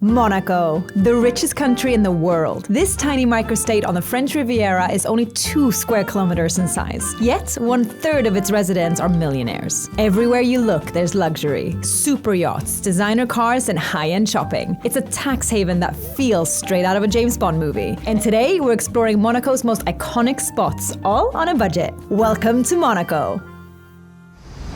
Monaco, the richest country in the world. This tiny microstate on the French Riviera is only 2 square kilometers in size. Yet, 1/3 of its residents are millionaires. Everywhere you look, there's luxury, super yachts, designer cars, and high-end shopping. It's a tax haven that feels straight out of a James Bond movie. And today, we're exploring Monaco's most iconic spots, all on a budget. Welcome to Monaco.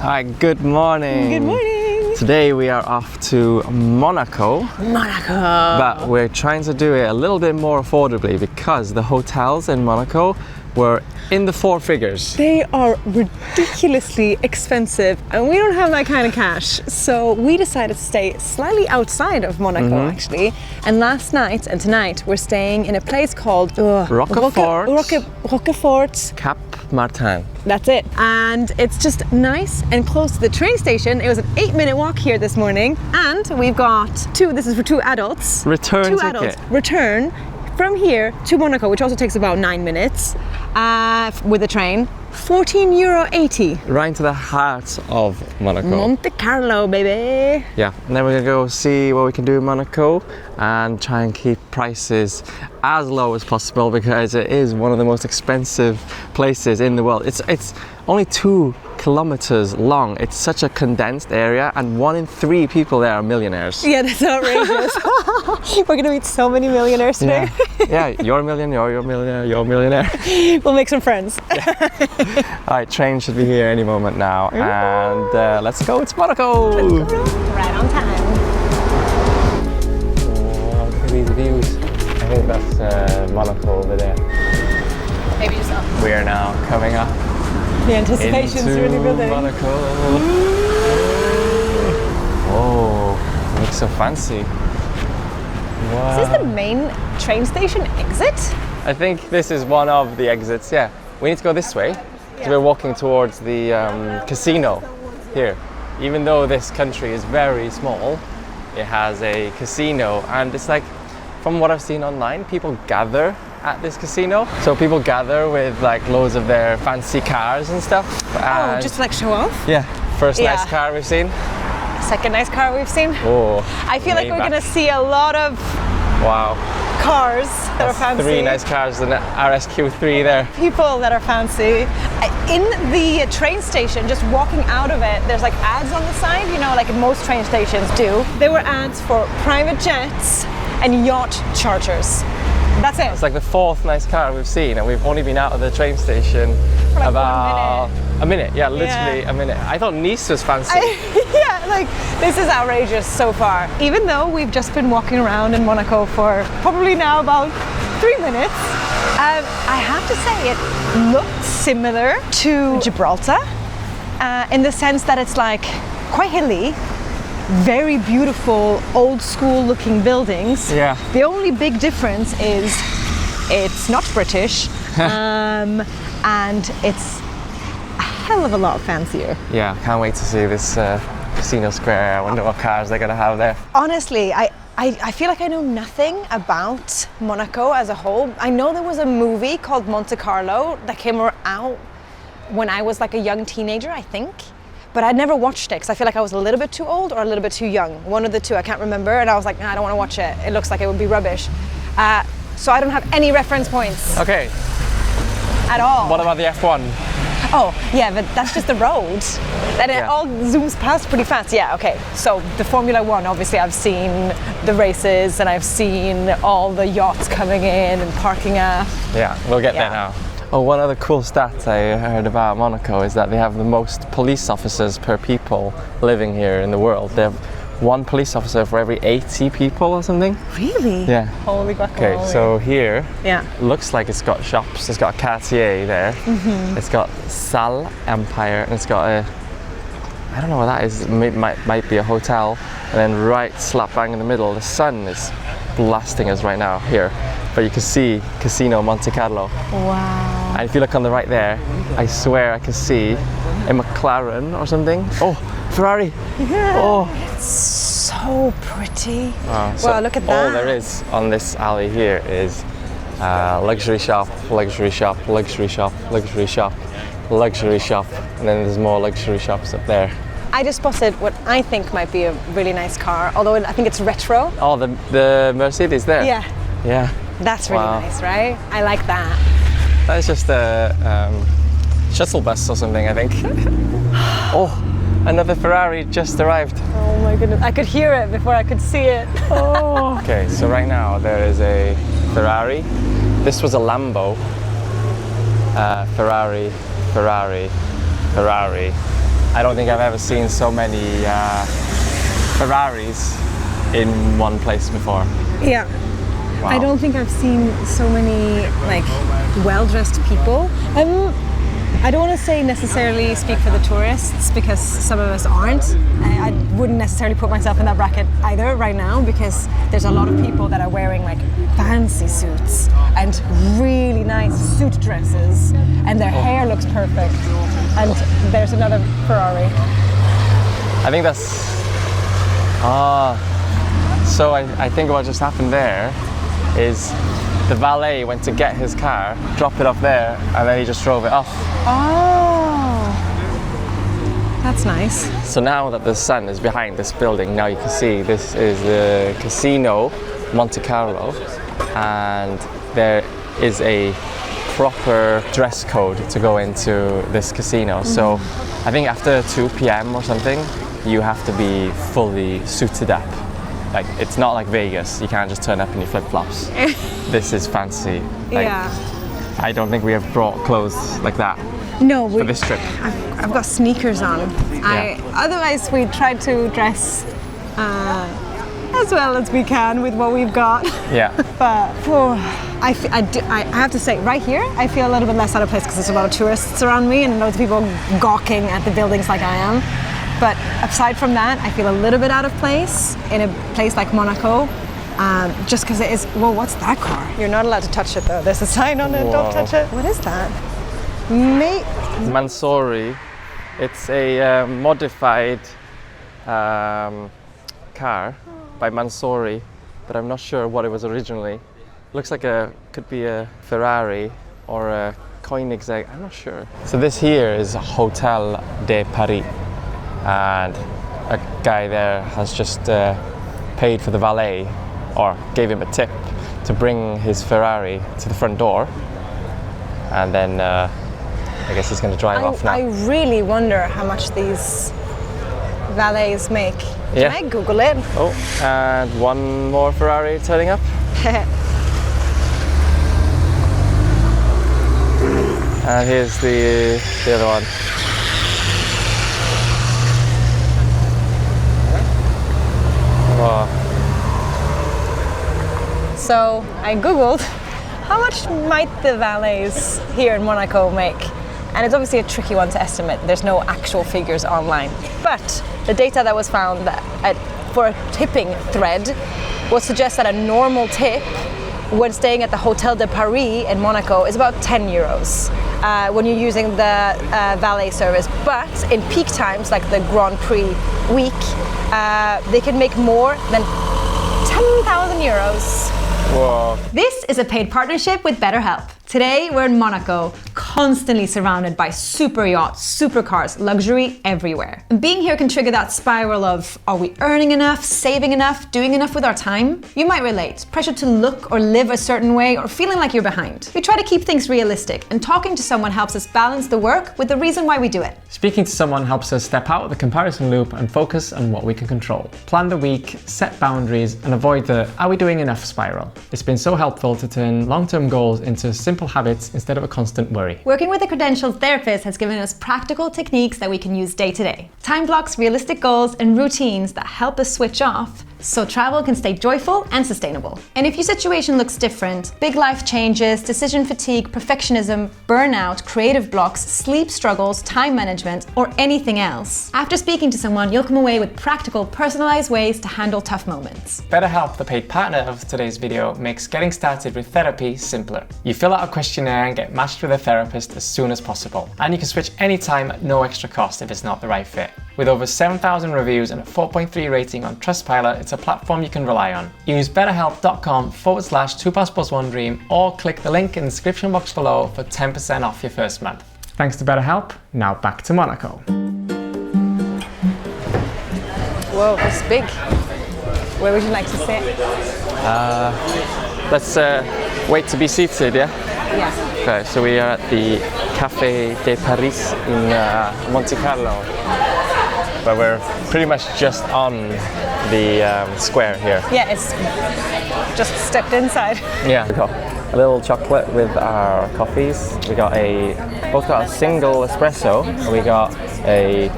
Hi, good morning. Good morning. Today we are off to Monaco. Monaco. But we're trying to do it a little bit more affordably because the hotels in Monaco were in the 4 figures. They are ridiculously expensive and we don't have that kind of cash. So we decided to stay slightly outside of Monaco actually. And last night and tonight we're staying in a place called Roquefort. Cap Martin. That's it. And it's just nice and close to the train station. It was an 8-minute walk here this morning. And we've got this is for 2 adults. Return two ticket. Adults. Return from here to Monaco, which also takes about 9 minutes with the train. €14.80. Right into the heart of Monaco. Monte Carlo, baby. Yeah, and then we're gonna go see what we can do in Monaco and try and keep prices as low as possible because it is one of the most expensive places in the world. It's only 2 kilometers long. It's such a condensed area and 1 in 3 people there are millionaires. Yeah, that's outrageous. We're gonna meet so many millionaires today. Yeah, you're a millionaire, you're a millionaire, you're a millionaire. We'll make some friends. All right, train should be here any moment now, and let's go. It's Monaco. Let's go. Right on time. Oh, look at these views. I think that's Monaco over there. Maybe just up. We are now coming up. The anticipation's really building. Monaco. Oh, it looks so fancy. Wow. Is this the main train station exit? I think this is one of the exits, yeah. We need to go this way, because we're walking towards the casino here. Even though this country is very small, it has a casino, and it's like, from what I've seen online, people gather at this casino. So people gather with like loads of their fancy cars and stuff. Oh, just to like show off? Yeah, first nice car we've seen. Second nice car we've seen. Oh, I feel like we're gonna see a lot of cars that are fancy. 3 nice cars and an RSQ3 there. People that are fancy. In the train station, just walking out of it, there's like ads on the side, you know, like most train stations do. There were ads for private jets and yacht charters. That's it. It's like the 4th nice car we've seen, and we've only been out of the train station for like about a minute. Yeah, literally a minute. I thought Nice was fancy. Yeah, like this is outrageous so far. Even though we've just been walking around in Monaco for probably now about 3 minutes, I have to say it looked similar to Gibraltar in the sense that it's like quite hilly. Very beautiful, old school looking buildings. Yeah. The only big difference is it's not British and it's a hell of a lot fancier. Yeah, can't wait to see this casino square. I wonder what cars they're gonna have there. Honestly, I feel like I know nothing about Monaco as a whole. I know there was a movie called Monte Carlo that came out when I was like a young teenager, I think. But I'd never watched it because I feel like I was a little bit too old or a little bit too young. One of the two, I can't remember. And I was like, nah, I don't want to watch it. It looks like it would be rubbish. So I don't have any reference points. Okay. At all. What about the F1? Oh, yeah, but that's just the road. Then it all zooms past pretty fast. Yeah, okay. So the Formula One, obviously I've seen the races and I've seen all the yachts coming in and parking at. Yeah, we'll get there now. Oh, one other cool stat I heard about Monaco is that they have the most police officers per people living here in the world. They have 1 police officer for every 80 people or something. Really? Yeah. Holy guacamole. Okay, so here, yeah, looks like it's got shops. It's got a Cartier there. It's got Salle Empire, and it's got a, I don't know what that is. It might be a hotel. And then right slap bang in the middle, the sun is blasting us right now here. But you can see Casino Monte Carlo. Wow. And if you look on the right there, I swear I can see a McLaren or something. Oh, Ferrari. Yeah. Oh. It's so pretty. So wow, look at that. All there is on this alley here is luxury shop, luxury shop, luxury shop, luxury shop, luxury shop, and then there's more luxury shops up there. I just spotted what I think might be a really nice car, although I think it's retro. Oh, the Mercedes there? Yeah. Yeah. That's really nice, right? I like that. That is just a shuttle bus or something, I think. Oh, another Ferrari just arrived. Oh my goodness, I could hear it before I could see it. Oh. Okay, so right now there is a Ferrari. This was a Lambo. Ferrari, Ferrari, Ferrari. I don't think I've ever seen so many Ferraris in one place before. Yeah. Wow. I don't think I've seen so many like well-dressed people. I don't want to say necessarily speak for the tourists because some of us aren't. I wouldn't necessarily put myself in that bracket either right now because there's a lot of people that are wearing like fancy suits and really nice suit dresses and their hair looks perfect. And there's another Ferrari. I think that's... So I think what just happened there is the valet went to get his car, drop it off there, and then he just drove it off. Oh, that's nice. So now that the sun is behind this building, now you can see this is the Casino Monte Carlo, and there is a proper dress code to go into this casino. So I think after 2 p.m. or something, you have to be fully suited up. Like, it's not like Vegas, you can't just turn up in your flip-flops. This is fancy. Like, Yeah. I don't think we have brought clothes like that No, for this trip. I've got sneakers on. Otherwise, we tried to dress as well as we can with what we've got. Yeah. But I have to say, right here, I feel a little bit less out of place because there's a lot of tourists around me and loads of people gawking at the buildings like I am. But aside from that, I feel a little bit out of place in a place like Monaco, just because it is, well, what's that car? You're not allowed to touch it though. There's a sign on it, don't touch it. What is that? Mansouri. It's a modified car by Mansouri, but I'm not sure what it was originally. Looks like could be a Ferrari or a Koenigsegg, I'm not sure. So this here is Hotel de Paris, and a guy there has just paid for the valet, or gave him a tip to bring his Ferrari to the front door, and then I guess he's going to drive off now. I really wonder how much these valets make. Yeah. Can I Google it? Oh, and one more Ferrari turning up. And here's the other one. Wow. So I Googled how much might the valets here in Monaco make? And it's obviously a tricky one to estimate. There's no actual figures online. But the data that was found for a tipping thread would suggest that a normal tip when staying at the Hotel de Paris in Monaco is about 10 euros when you're using the valet service. But in peak times, like the Grand Prix week, they can make more than 10,000 euros. Whoa. This is a paid partnership with BetterHelp. Today we're in Monaco, constantly surrounded by super yachts, supercars, luxury everywhere. And being here can trigger that spiral of, are we earning enough, saving enough, doing enough with our time? You might relate, pressure to look or live a certain way or feeling like you're behind. We try to keep things realistic, and talking to someone helps us balance the work with the reason why we do it. Speaking to someone helps us step out of the comparison loop and focus on what we can control. Plan the week, set boundaries, and avoid the "are we doing enough" spiral. It's been so helpful to turn long-term goals into simple habits instead of a constant worry. Working with a credentialed therapist has given us practical techniques that we can use day to day. Time blocks, realistic goals, and routines that help us switch off so travel can stay joyful and sustainable. And if your situation looks different, big life changes, decision fatigue, perfectionism, burnout, creative blocks, sleep struggles, time management, or anything else, after speaking to someone, you'll come away with practical, personalized ways to handle tough moments. BetterHelp, the paid partner of today's video, makes getting started with therapy simpler. You fill out a questionnaire and get matched with a therapist as soon as possible. And you can switch anytime at no extra cost if it's not the right fit. With over 7,000 reviews and a 4.3 rating on Trustpilot, it's a platform you can rely on. Use betterhelp.com/2+1dream or click the link in the description box below for 10% off your first month. Thanks to BetterHelp, now back to Monaco. Whoa, it's big. Where would you like to sit? Let's wait to be seated, yeah? Yeah. Okay, so we are at the Café de Paris in Monte Carlo, but we're pretty much just on the square here. Yeah, it's just stepped inside. Yeah, we got a little chocolate with our coffees. We got both got a single espresso, and we got a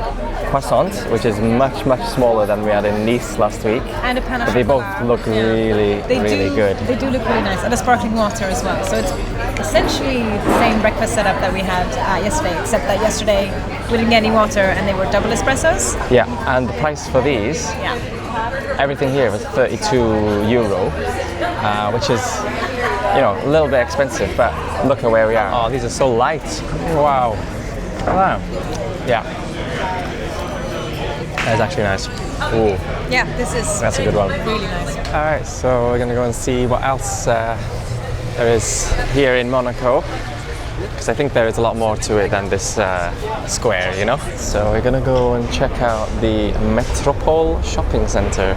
croissant, which is much smaller than we had in Nice last week. And a panna But they both cotta. look really good. They do look really nice, and a sparkling water as well. So it's essentially the same breakfast setup that we had yesterday, except that yesterday we didn't get any water and they were double espressos. Yeah, and the price for these, Yeah. everything here was €32, which is, you know, a little bit expensive, but look at where we are. Oh, these are so light. Wow. Wow. Yeah. That's actually nice. Ooh, Yeah, that's a good one. really nice. All right, so we're gonna go and see what else there is here in Monaco, because I think there is a lot more to it than this square, you know? So we're gonna go and check out the Metropole shopping center.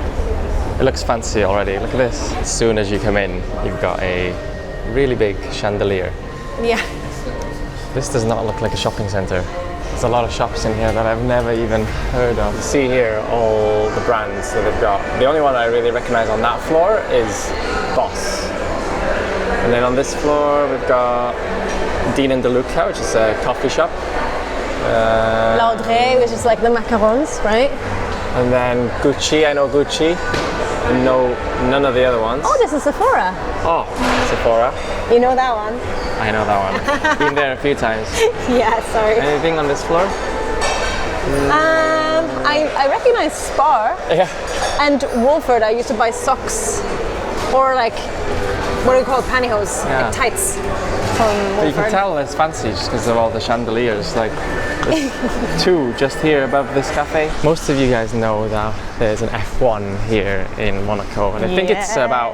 It looks fancy already. Look at this. As soon as you come in, you've got a really big chandelier. Yeah. This does not look like a shopping center. There's a lot of shops in here that I've never even heard of. You see here all the brands that they've got. The only one I really recognize on that floor is Boss. And then on this floor we've got Dean and DeLuca, which is a coffee shop. Laudré, which is like the macarons, right? And then Gucci, I know Gucci. No, none of the other ones. Oh, this is Sephora. Oh, Sephora. You know that one? I know that one. Been there a few times. Yeah, sorry. Anything on this floor? I recognize Spar Yeah. and Wolford. I used to buy socks or like, what do you call it, pantyhose, Yeah. like tights from But you can Wolford. tell it's fancy just because of all the chandeliers. Like, there's two just here above this cafe. Most of you guys know that there's an F1 here in Monaco, and I think it's about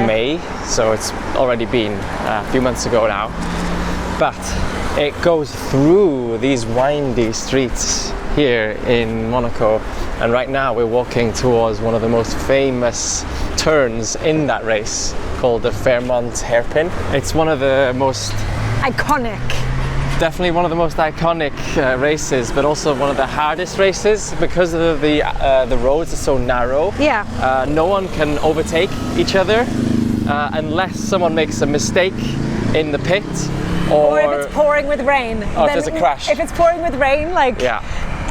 May, so it's already been a few months ago now. But it goes through these windy streets here in Monaco, and right now we're walking towards one of the most famous turns in that race, called the Fairmont Hairpin. It's one of the most Iconic. Definitely one of the most iconic races, but also one of the hardest races because of the roads are so narrow. Yeah. No one can overtake each other unless someone makes a mistake in the pit, Or if it's pouring with rain. Or if there's a crash. If it's pouring with rain, like Yeah.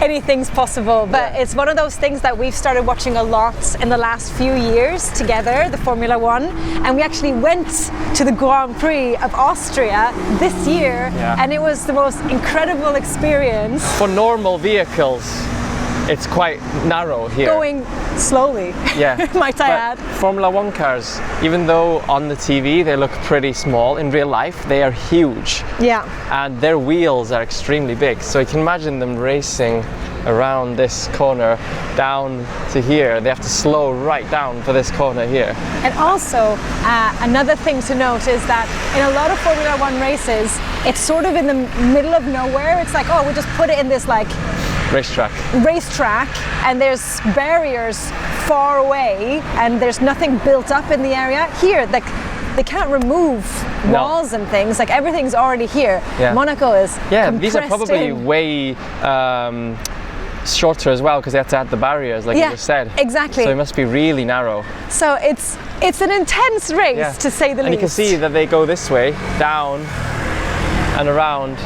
anything's possible. But Yeah. it's one of those things that we've started watching a lot in the last few years together, the Formula One. And we actually went to the Grand Prix of Austria this year, Yeah. and it was the most incredible experience. For normal vehicles, it's quite narrow here. Going slowly, Yeah. might I But add. Formula One cars, even though on the TV they look pretty small, in real life they are huge. Yeah. And their wheels are extremely big, so you can imagine them racing around this corner down to here. They have to slow right down for this corner here. And also, another thing to note is that in a lot of Formula One races, it's sort of in the middle of nowhere. It's like, oh, we just put it in this like racetrack, and there's barriers far away, and there's nothing built up in the area. Here, like, they can't remove walls and things. Like, everything's already here. Yeah. Monaco is These are probably in. way shorter as well because they had to add the barriers, like you just said. Exactly. So it must be really narrow. So it's an intense race, to say the and least. you can see that they go this way, down and around.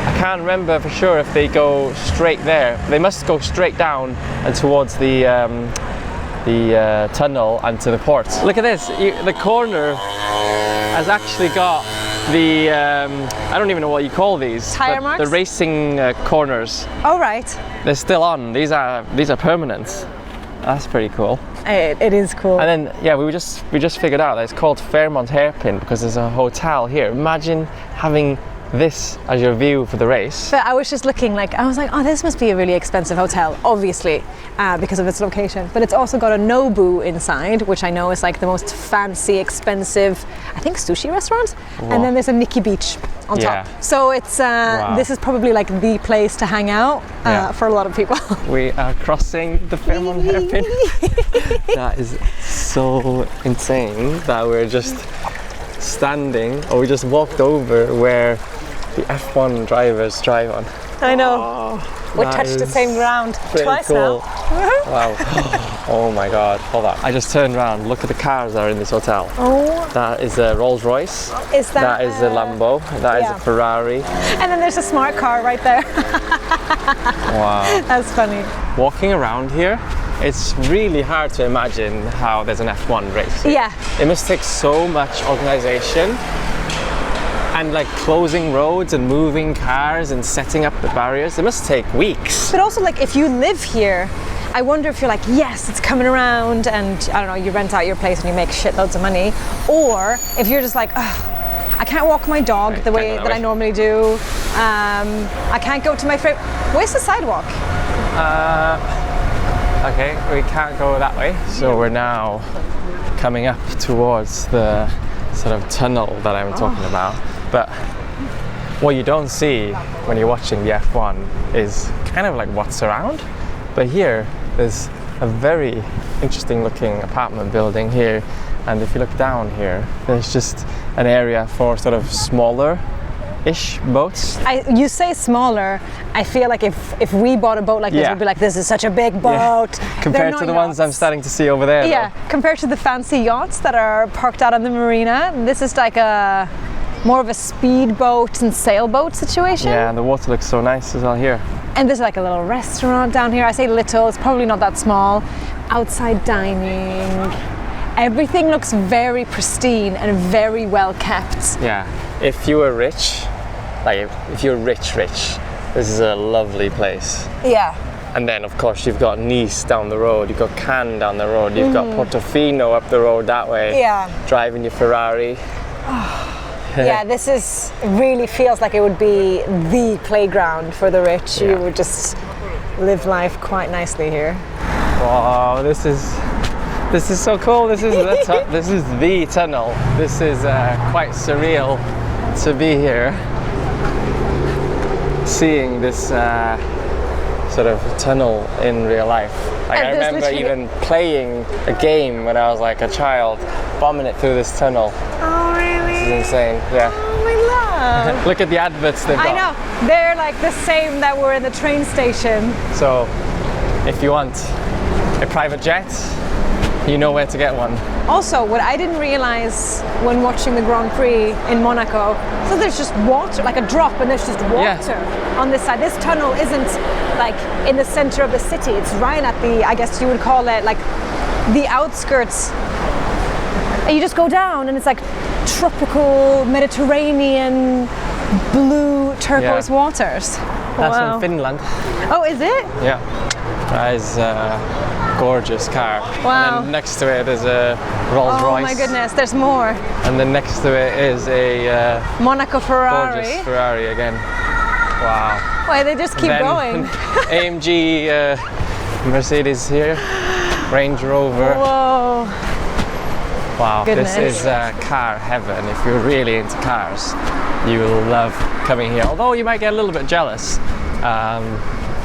I can't remember for sure if they go straight there. They must go straight down and towards the tunnel and to the port. Look at this. The corner has actually got the I don't even know what you call these. Tire marks? The racing corners. Oh, right. They're still on. These are permanent. That's pretty cool. It is cool. And then we just figured out that it's called Fairmont Hairpin because there's a hotel here. Imagine having this as your view for the race. But I was just looking I was like, oh, this must be a really expensive hotel, obviously, because of its location. But it's also got a Nobu inside, which I know is like the most fancy, expensive, I think, sushi restaurant. Whoa. And then there's a Nikki Beach on top. So it's this is probably like the place to hang out for a lot of people. We are crossing the Fairmont hairpin. That is so insane that we're just standing, or we just walked over where the F1 drivers drive on. I know. We touched the same ground twice cool. now. Wow. Oh my god, hold on. I just turned around, look at the cars that are in this hotel. Oh. That is a Rolls Royce. Is that is a Lambo. That is a Ferrari. And then there's a smart car right there. Wow. That's funny. Walking around here, it's really hard to imagine how there's an F1 race. Yeah. It must take so much organization and like closing roads and moving cars and setting up the barriers. It must take weeks. But also, like, if you live here, I wonder if you're like, yes, it's coming around, and I don't know, you rent out your place and you make shitloads of money, or if you're just like, oh, I can't walk my dog the way that I normally do. I can't go to my favorite. Where's the sidewalk? Okay, we can't go that way. So we're now coming up towards the sort of tunnel that I'm talking about. But what you don't see when you're watching the F1 is kind of like what's around. But here, there's a very interesting looking apartment building here. And if you look down here, there's just an area for sort of smaller-ish boats. You say smaller, I feel like if we bought a boat like this, we'd be like, this is such a big boat. Compared to the ones I'm starting to see over there. Yeah, compared to the fancy yachts that are parked out on the marina, this is like more of a speedboat and sailboat situation. Yeah, and the water looks so nice as well here. And there's like a little restaurant down here. I say little, it's probably not that small. Outside dining. Everything looks very pristine and very well kept. Yeah, if you were rich, like if you're rich, this is a lovely place. Yeah. And then of course you've got Nice down the road, you've got Cannes down the road, you've got Portofino up the road that way. Yeah. Driving your Ferrari. Yeah, this really feels like it would be the playground for the rich. Yeah. You would just live life quite nicely here. Wow, this is so cool. This is the tunnel. This is quite surreal to be here, seeing this sort of tunnel in real life. Like, I remember even playing a game when I was like a child, bombing it through this tunnel. Oh, really? This is insane. Yeah. Oh, my love. Look at the adverts they've got. I know. They're like the same that were in the train station. So, if you want a private jet, you know where to get one. Also, what I didn't realize when watching the Grand Prix in Monaco, so there's just water, like a drop, and there's just water on this side. This tunnel isn't like in the center of the city. It's right at the, I guess you would call it like the outskirts. And you just go down and it's like tropical Mediterranean blue turquoise waters. That's from Finland. Oh, is it? Yeah. That is gorgeous car. Wow. And then next to it is a Rolls Royce. Oh my goodness, there's more. And then next to it is a Monaco Ferrari. Gorgeous Ferrari again. Wow. Why, they just keep going. AMG Mercedes here. Range Rover. Whoa. Wow, Goodness. This is car heaven. If you're really into cars, you will love coming here. Although you might get a little bit jealous.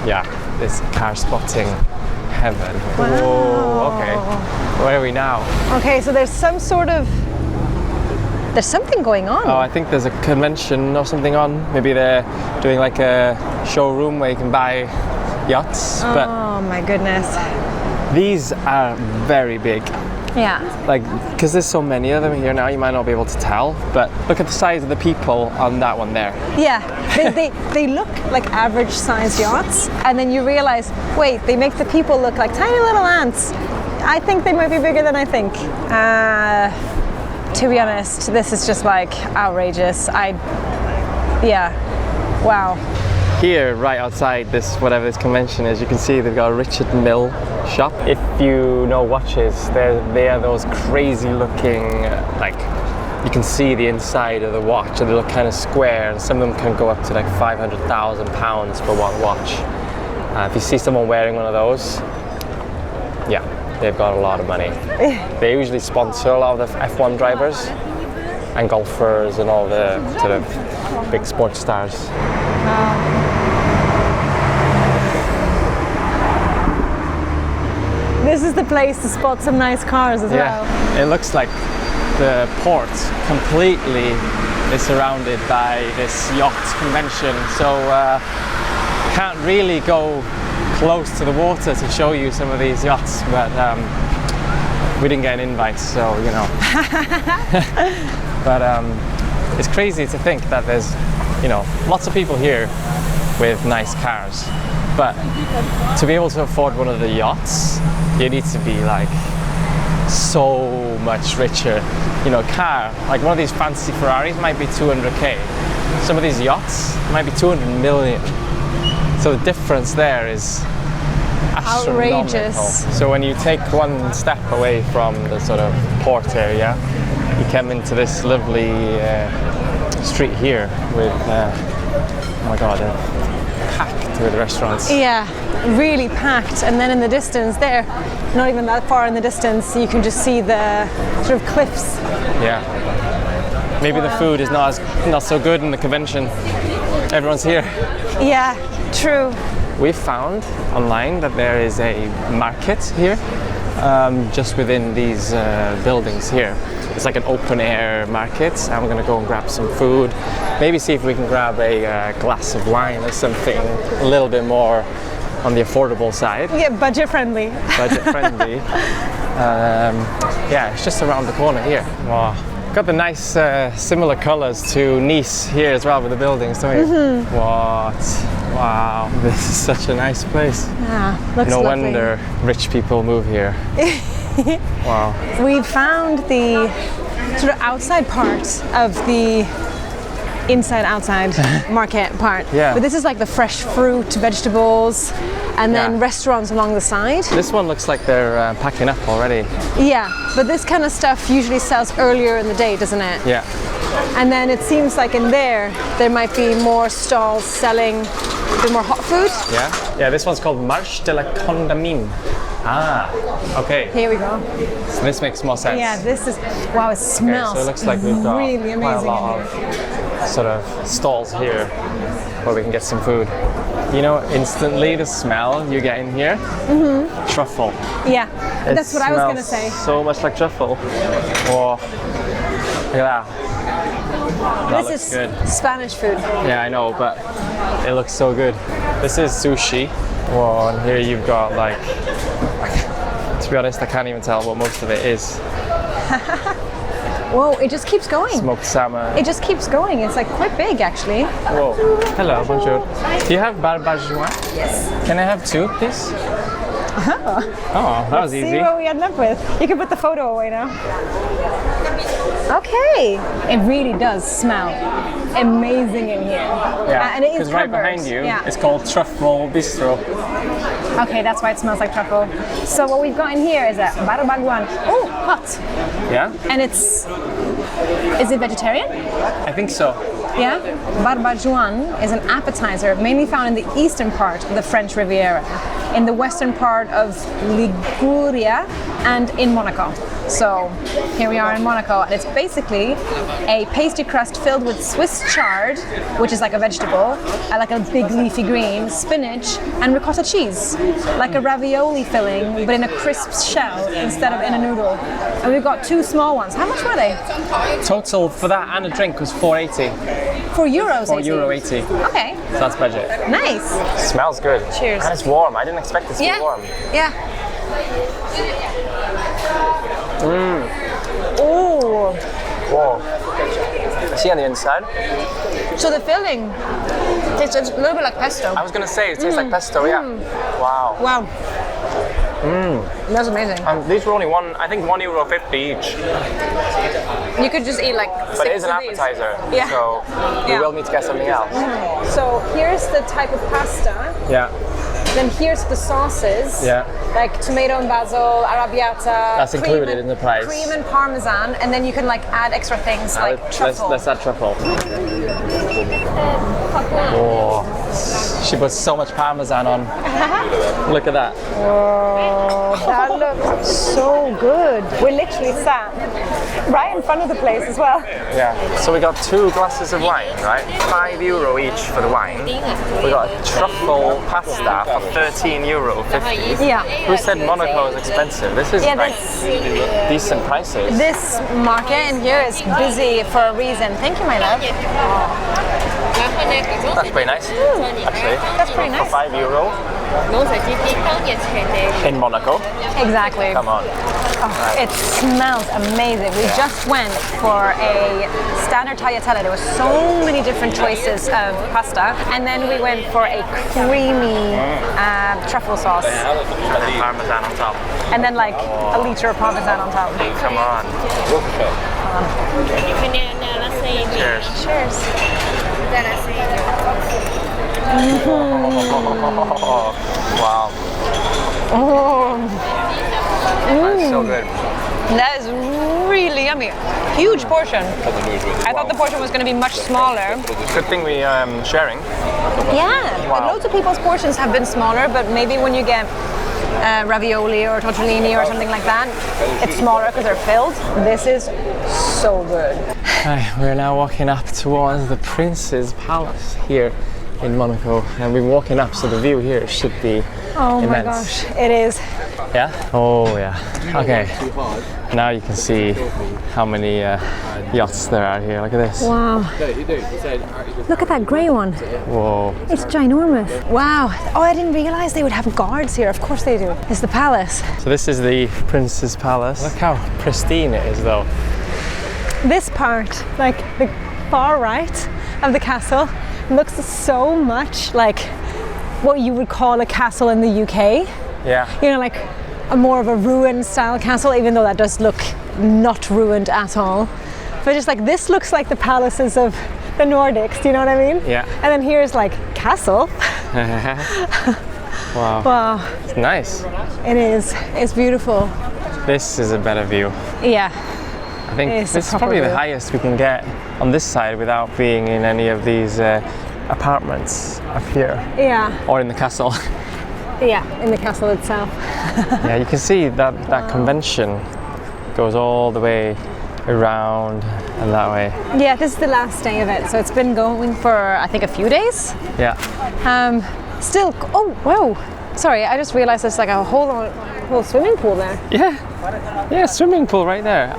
Yeah, this car spotting heaven. Wow. Whoa, okay. Where are we now? Okay, so there's some sort of, there's something going on. Oh, I think there's a convention or something on. Maybe they're doing like a showroom where you can buy yachts. Oh my goodness. But these are very big. Yeah. Like, because there's so many of them here now, you might not be able to tell, but look at the size of the people on that one there. Yeah, they look like average sized yachts, and then you realize, wait, they make the people look like tiny little ants. I think they might be bigger than I think. To be honest, this is just like outrageous. Yeah, wow. Here, right outside this, whatever this convention is, you can see they've got a Richard Mille shop. If you know watches, they are those crazy looking, like you can see the inside of the watch, and they look kind of square, and some of them can go up to like £500,000 for one watch. If you see someone wearing one of those, yeah, they've got a lot of money. They usually sponsor a lot of the F1 drivers and golfers and all the sort of big sports stars. This is the place to spot some nice cars as well. It looks like the port completely is surrounded by this yacht convention, so can't really go close to the water to show you some of these yachts, but we didn't get an invite, so you know. But it's crazy to think that there's, you know, lots of people here with nice cars, but to be able to afford one of the yachts, you need to be like so much richer. You know, a car, like one of these fancy Ferraris might be 200k. Some of these yachts might be 200 million. So the difference there is astronomical. Outrageous. So when you take one step away from the sort of port area, you come into this lovely street here with, oh my god, packed with restaurants. Yeah, really packed. And then in the distance there, not even that far in the distance, you can just see the sort of cliffs. Yeah. Maybe the food is not so good in the convention. Everyone's here. Yeah, true. We found online that there is a market here, just within these buildings here. It's like an open air market, and we're going to go and grab some food. Maybe see if we can grab a glass of wine or something a little bit more on the affordable side. Yeah, budget friendly. Budget friendly. Yeah, it's just around the corner here. Wow. Got the nice similar colors to Nice here as well with the buildings, don't you? Mm-hmm. What? Wow, this is such a nice place. Yeah, looks No lovely. wonder rich people move here. Wow. We found the sort of outside part of the inside-outside market part. Yeah. But this is like the fresh fruit, vegetables, and then Yeah. restaurants along the side. This one looks like they're packing up already. Yeah, but this kind of stuff usually sells earlier in the day, doesn't it? Yeah. And then it seems like in there might be more stalls selling a bit more hot food. Yeah? Yeah, this one's called Marche de la Condamine. Ah, okay. Here we go. So this makes more sense. Yeah, this is, wow, it smells Okay, so it looks like we've got really quite a amazing lot in here. of sort of stalls here where we can get some food. You know, instantly the smell you get in here, truffle. Yeah, that's what I was going to say. So much like truffle. Oh, look at that. That This looks is good. Spanish food. Yeah, I know, but it looks so good. This is sushi. Whoa, and here you've got like, to be honest, I can't even tell what most of it is. Whoa, it just keeps going. Smoked salmon. It just keeps going. It's like quite big actually. Whoa. Hello, bonjour. Do you have barbacoa? Yes. Can I have two, please? Oh, that was See easy. what we ended up with. You can put the photo away now. Okay. It really does smell amazing in here. Yeah, and it is because right covered. behind you, Yeah. it's called Truffle Bistro. Okay, that's why it smells like truffle. So what we've got in here is a barbacoa. Oh, hot. Yeah? And is it vegetarian? I think so. Yeah. Barbacoa is an appetizer mainly found in the eastern part of the French Riviera, in the western part of Liguria, and in Monaco. So here we are in Monaco, and it's basically a pastry crust filled with Swiss chard, which is like a vegetable, like a big leafy green, spinach, and ricotta cheese, like a ravioli filling, but in a crisp shell instead of in a noodle. And we've got two small ones. How much were they? Total for that and a drink was €4.80. €4. €4.80. Okay, So that's budget. nice. Smells good. Cheers. And it's warm. I didn't expect this to be warm. Yeah. Oh, Whoa. See on the inside? so the filling tastes a little bit like pesto. I was gonna say it tastes like pesto, yeah. Wow. Wow. That's amazing. These were only €1.50 each. You could just eat like But it six is an of these. appetizer. Yeah. So we Yeah. will need to get something else. So here's the type of pasta. Yeah. Then here's the sauces. Yeah. Like tomato and basil, arrabbiata. That's included in the price. Cream and parmesan, and then you can like add extra things like truffle. Let's add truffle. Oh, she puts so much parmesan on. Look at that. Oh, that looks so good. We're literally sat right in front of the place as well. Yeah. So we got 2 glasses of wine, right? €5 each for the wine. We got a truffle pasta for €13.50. Yeah. Who said Monaco is expensive? This is like decent prices. This market in here is busy for a reason. Thank you, my love. That's pretty nice, actually. That's pretty nice. For €5 in Monaco. Exactly. Come on. Oh, it smells amazing. We just went for a standard tagliatelle. There were so many different choices of pasta, and then we went for a creamy truffle sauce, And parmesan on top. and then like a liter of parmesan on top. Come on. Cheers. Cheers. Wow. Oh, That's so good. that is really yummy. Huge portion. I thought the portion was going to be much smaller. Good thing we sharing. Yeah, Wow. but loads of people's portions have been smaller, but maybe when you get ravioli or tortellini or something like that, it's smaller because they're filled. This is so good. We're now walking up towards the Prince's Palace here in Monaco, and we're walking up, so the view here should be Oh my immense. gosh, it is. Yeah? Oh yeah. Okay. Now you can see how many yachts there are here. Look at this. Wow. Look at that grey one. Whoa. It's ginormous. Wow. Oh, I didn't realize they would have guards here. Of course they do. It's the palace. So this is the Prince's Palace. Look how pristine it is though. This part, like the far right of the castle, looks so much like what you would call a castle in the UK. Yeah. You know, like a more of a ruined style castle, even though that does look not ruined at all. But just like this looks like the palaces of the Nordics, do you know what I mean? Yeah. And then here's like castle. Wow. Wow, It's nice. it is. It's beautiful. This is a better view. Yeah. I think It's a this is proper probably the view. highest we can get on this side without being in any of these apartments up here Yeah. or in the castle. Yeah, in the castle itself. Yeah, you can see that convention goes all the way around and that way. Yeah, this is the last day of it. So it's been going for, I think, a few days. Yeah. Still, oh, whoa. Sorry, I just realized there's like a whole swimming pool there. Yeah, swimming pool right there.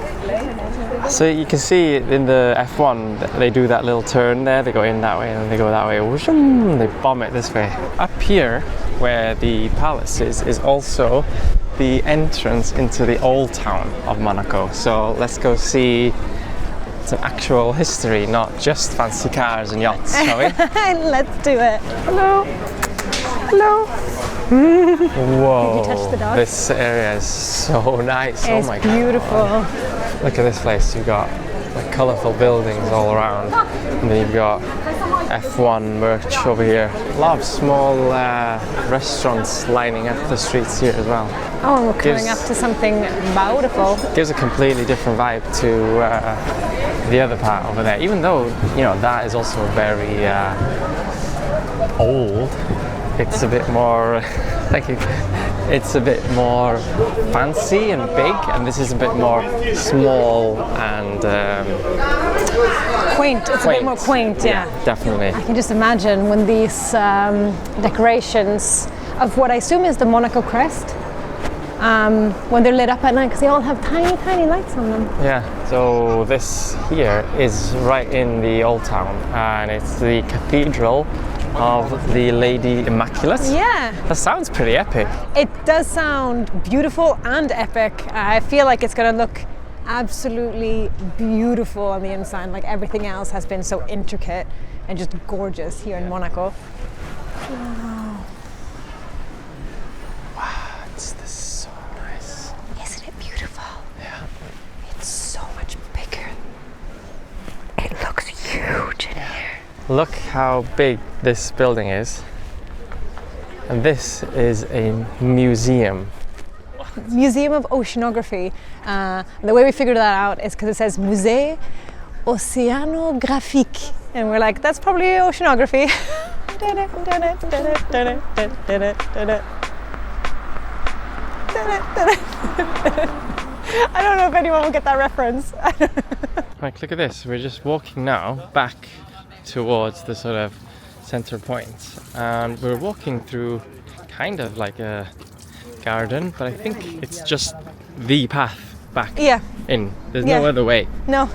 So you can see in the F1 they do that little turn there, they go in that way and then they go that way, they bomb it this way. Up here where the palace is also the entrance into the old town of Monaco. So let's go see some actual history, not just fancy cars and yachts, shall we? Let's do it. Hello. Hello. Whoa, Did you touch the dog? this area is so nice. It's Oh my god. beautiful. Look at this place, you've got like colourful buildings all around, and then you've got F1 merch over here. A lot of small restaurants lining up the streets here as well. Oh, and we're coming Gives- up to something beautiful. Gives a completely different vibe to the other part over there, even though, you know, that is also very old. It's a bit more, thank you, it's a bit more fancy and big, and this is a bit more small and Quaint. It's a bit more quaint, yeah. Definitely. I can just imagine when these decorations of what I assume is the Monaco crest, when they're lit up at night, because they all have tiny, tiny lights on them. Yeah, so this here is right in the old town, and it's the Cathedral of the Lady Immaculate. Yeah. That sounds pretty epic. It does sound beautiful and epic. I feel like it's going to look absolutely beautiful on the inside. Like everything else has been so intricate and just gorgeous here in Monaco. Wow, this is so nice. Isn't it beautiful? Yeah. It's so much bigger. It looks huge in here. Look how big this building is. And this is a museum. Museum of Oceanography. The way we figured that out is because it says Musée Océanographique. And we're like, that's probably oceanography. I don't know if anyone will get that reference. Right, look at this. We're just walking now back towards the sort of center point. And we're walking through kind of like a garden, but I think it's just the path back in. There's no other way. No.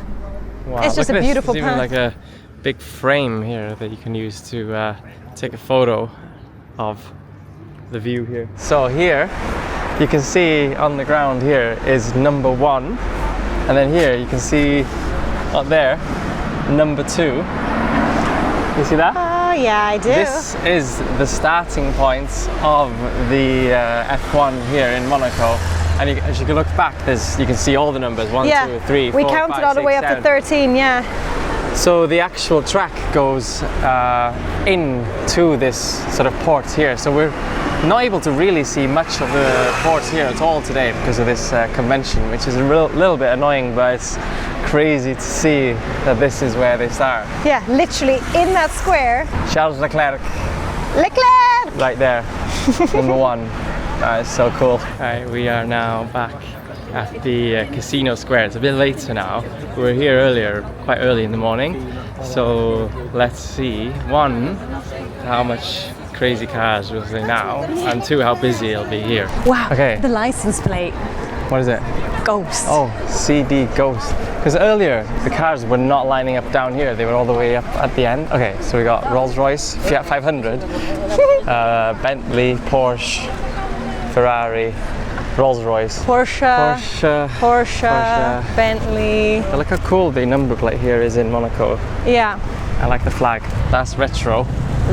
Wow, it's just a beautiful path. There's even like a big frame here that you can use to take a photo of the view here. So here you can see on the ground here is number 1, and then here you can see up there number 2. You see that? Oh yeah, I do. This is the starting point of the F1 here in Monaco. And as you can look back, you can see all the numbers, 1, 2, 3, 4, we counted 5, all the 6, way up 7. to 13, yeah. So the actual track goes into this sort of port here. So we're not able to really see much of the port here at all today because of this convention, which is a little bit annoying, but it's crazy to see that this is where they start. Yeah, literally in that square. Charles Leclerc. Leclerc! Right there, number 1. That is so cool. Alright, we are now back at the casino square. It's a bit later now. We were here earlier, quite early in the morning. So let's see, 1, how much crazy cars we'll see now, and 2, how busy it'll be here. Wow, okay. The license plate. What is it? Ghost. Oh, CD Ghost. Because earlier the cars were not lining up down here, they were all the way up at the end. Okay, so we got Rolls-Royce, Fiat 500, Bentley, Porsche, Ferrari, Rolls-Royce, Porsche, Bentley. But look how cool the number plate here is in Monaco. Yeah. I like the flag. That's retro.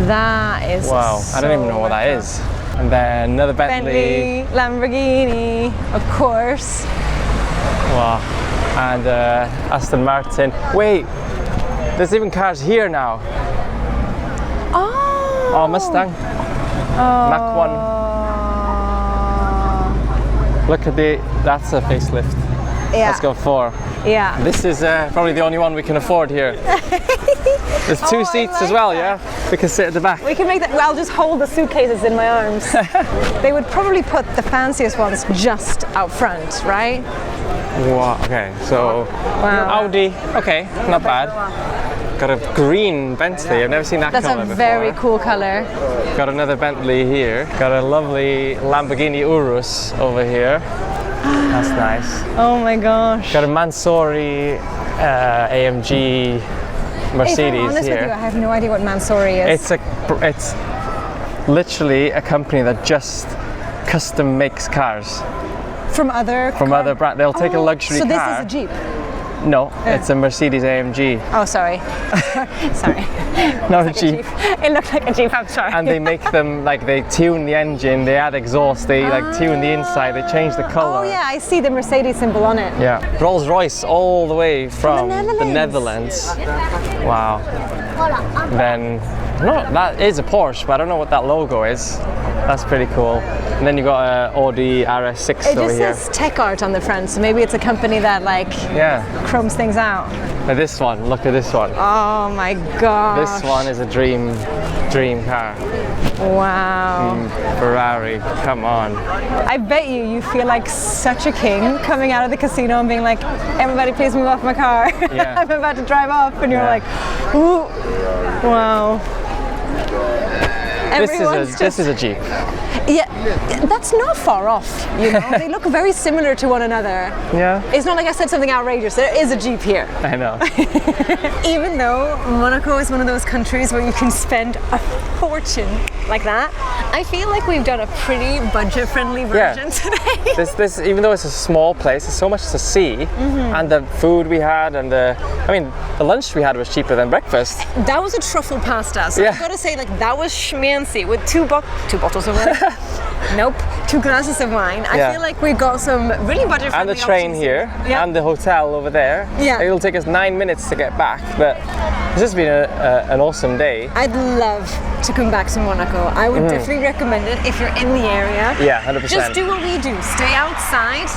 That is wow. I don't even know what that is. And then another Bentley, Lamborghini, of course. Wow. And Aston Martin. Wait, there's even cars here now. Oh, Mustang. Mach 1. Look at that's a facelift. Yeah. Let's go 4. Yeah. This is probably the only one we can afford here. There's 2 seats as well, yeah? We can sit at the back. We can make that, well, I'll just hold the suitcases in my arms. They would probably put the fanciest ones just out front, right? Wow, okay, so Audi, okay, not bad. Got a green Bentley, I've never seen that colour before. That's a very cool colour. Got another Bentley here. Got a lovely Lamborghini Urus over here. That's nice. Oh my gosh. Got a Mansory AMG Mercedes if I'm honest here. With you, I have no idea what Mansory is. It's literally a company that just custom makes cars. From other brands. They'll take a luxury car. So this is a Jeep? No, it's a Mercedes AMG. Oh, sorry. Sorry. Not a Jeep. It looked like a Jeep, I'm sorry. And they make them, like, they tune the engine, they add exhaust, they tune the inside, they change the colour. Oh yeah, I see the Mercedes symbol on it. Yeah. Rolls-Royce all the way from the Netherlands. Wow. Then, no, that is a Porsche, but I don't know what that logo is. That's pretty cool. And then you got an Audi RS6 over here. It just says tech art on the front, so maybe it's a company that chromes things out. Now this one, look at this one. Oh my gosh. This one is a dream car. Wow. Ferrari, come on. I bet you feel like such a king coming out of the casino and being like, everybody please move off my car. Yeah. I'm about to drive off, and you're like, ooh, wow. This is a Jeep. Yeah, that's not far off, you know. They look very similar to one another. Yeah. It's not like I said something outrageous. There is a Jeep here. I know. Even though Monaco is one of those countries where you can spend a fortune like that, I feel like we've done a pretty budget-friendly version today. This, even though it's a small place, there's so much to see, and the food we had, and the lunch we had was cheaper than breakfast. That was a truffle pasta, so I've got to say, like, that was schmancy with two bottles of wine. Nope. 2 glasses of wine. I Yeah. feel like we got some really budget-friendly And the train options here, Yeah. and the hotel over there. Yeah. It'll take us 9 minutes to get back, but this has been an awesome day. I'd love to come back to Monaco. I would definitely recommend it if you're in the area. Yeah, 100%. Just do what we do. Stay outside,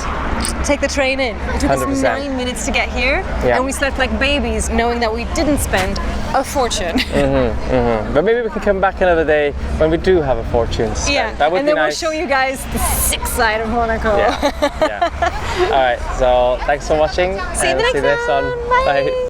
take the train in. It took us 100%. 9 minutes to get here, Yeah. and we slept like babies, knowing that we didn't spend a fortune. But maybe we can come back another day when we do have a fortune to spend. Yeah, That would and be then nice. we'll show you guys the sick side of Monaco. Yeah, yeah. All right, so thanks for watching. See you in the and next see this on. one. Bye. Bye.